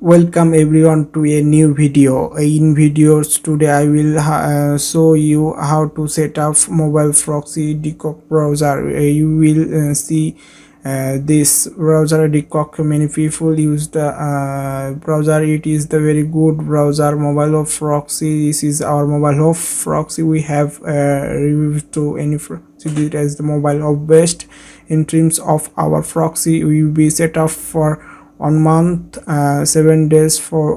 Welcome everyone to a new video. In videos today I will show you how to set up mobile proxy diCloak browser. You will see this browser diCloak. Many people use the browser. It is the very good browser. MobileHop Proxy. This is our MobileHop Proxy. We have reviewed to any proxy it as the MobileHop best. In terms of our proxy, we will be set up for 1 month, 7 days for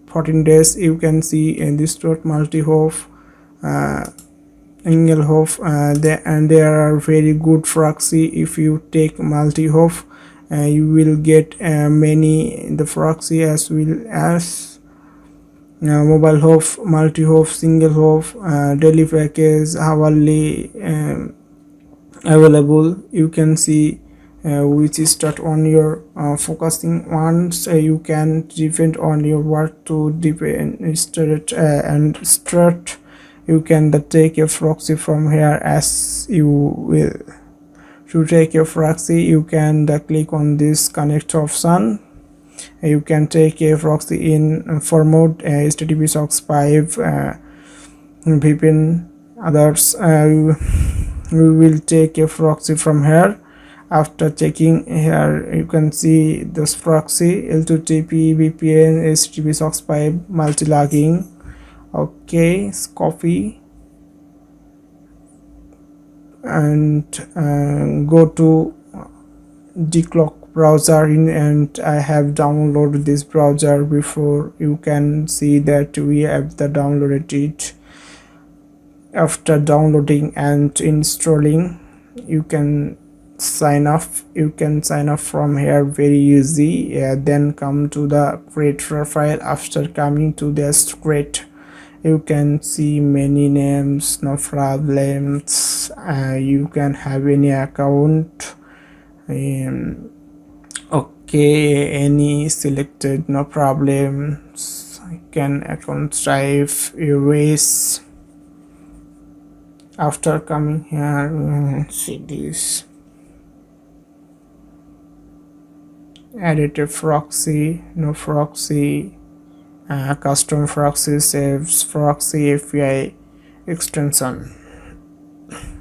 14 days. You can see in this dot multi-hop, single hop, and there are very good proxy. If you take multi-hop, you will get many the proxy as well as mobile hop, multi-hop, single hop, daily package, hourly available. You can see which is start on your focusing once you can depend on your work to depend start you can take a proxy from here as you will. To take your proxy, you can click on this connect option. You can take a proxy in for mode HTTP SOCKS 5 VPN others. We will take a proxy from here. After checking here, you can see this proxy L2TP VPN HTTP SOCKS 5 multi-logging. Okay, copy and go to diCloak browser and I have downloaded this browser before. You can see that we have downloaded it. After downloading and installing, you can sign up from here very easy. Then come to the create profile. After coming to this create, you can see many names, no problems. You can have any account, okay, any selected, no problems. I can account type, erase. After coming here, see this edit a proxy, no proxy, custom proxy, saves proxy API extension.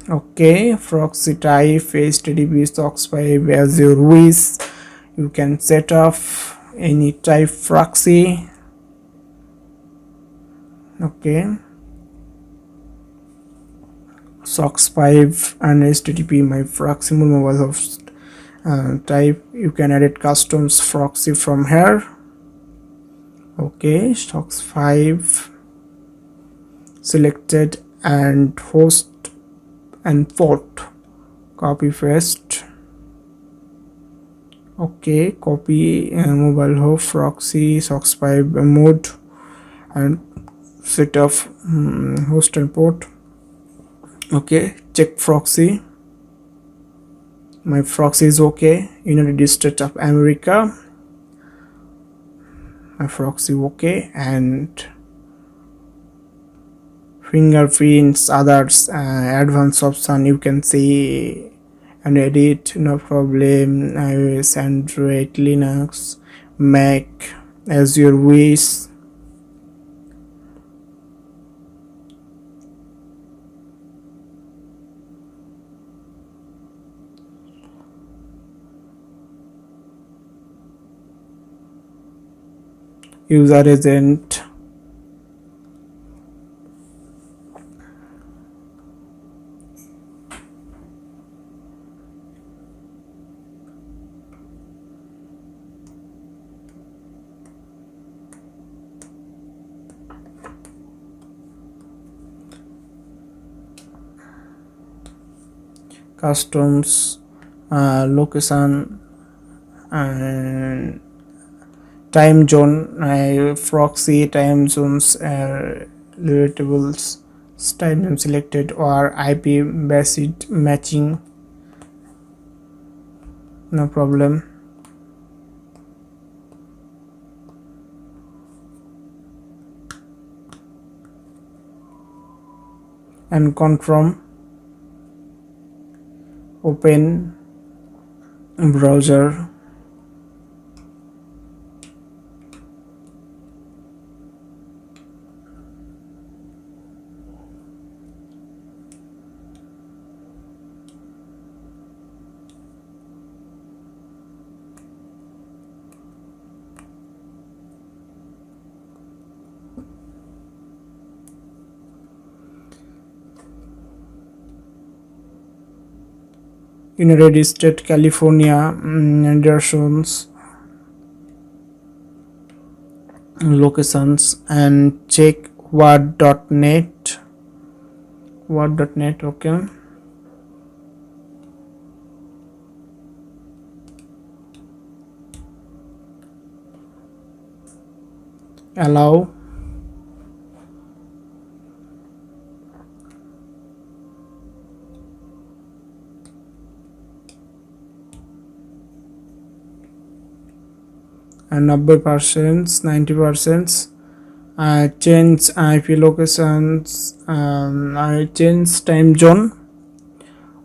Okay, proxy type HTTP SOCKS 5 as your wish. You can set up any type proxy. Okay, SOCKS 5 and HTTP my proxy mobile host type. You can edit customs proxy from here. Okay, SOCKS 5 selected and host and port, copy paste. Okay, copy MobileHop Proxy SOCKS 5 mode and set up host and port. Okay, check proxy. My proxy is okay. United States of America. My proxy okay, and fingerprints, others, advanced option you can see and edit, no problem. iOS, Android, Linux, Mac as your wish. User agent, customs, location and time zone, proxy time zones, relatables, time zone selected or IP based matching, no problem. And confirm, open browser, United States, California, directions, locations, and check word.net. Okay. Allow. And 90%, 90%. Change IP locations. I change time zone.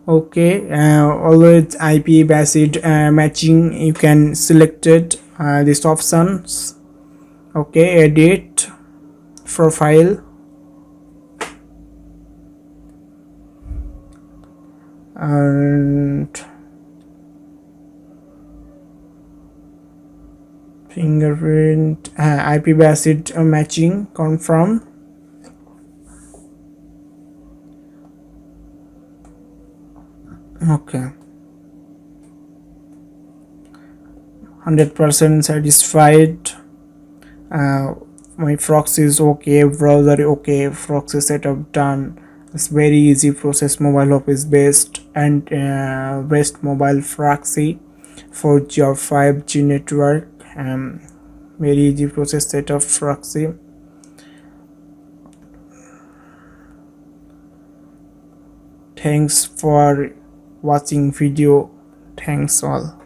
Okay. Always IP based matching. You can select it. These options. Okay. Edit profile. And fingerprint, IP based matching, confirm. Okay, 100% satisfied. My proxy is okay, browser okay, proxy setup done. It's very easy process. MobileHop is best and best mobile proxy for your 5G network. Very easy process setup proxy. Thanks for watching video. Thanks all.